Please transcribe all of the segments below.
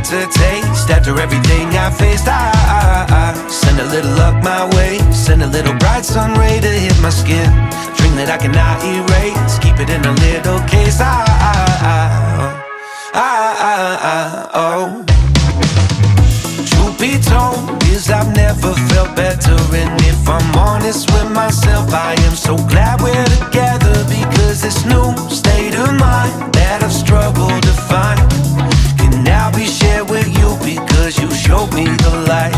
bitter taste after everything I faced. I send a little luck my way, send a little bright sun ray to hit my skin. Dream that I cannot erase, keep it in a little case. Oh. Truth be told is I've never felt better, and if I'm honest with myself, I am so glad we're together, because this new state of mind that I've struggled to find can now be shared with you, because you showed me the light.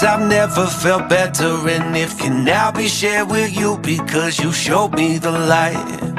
cause I've never felt better. And if can now be shared with you because you showed me the light.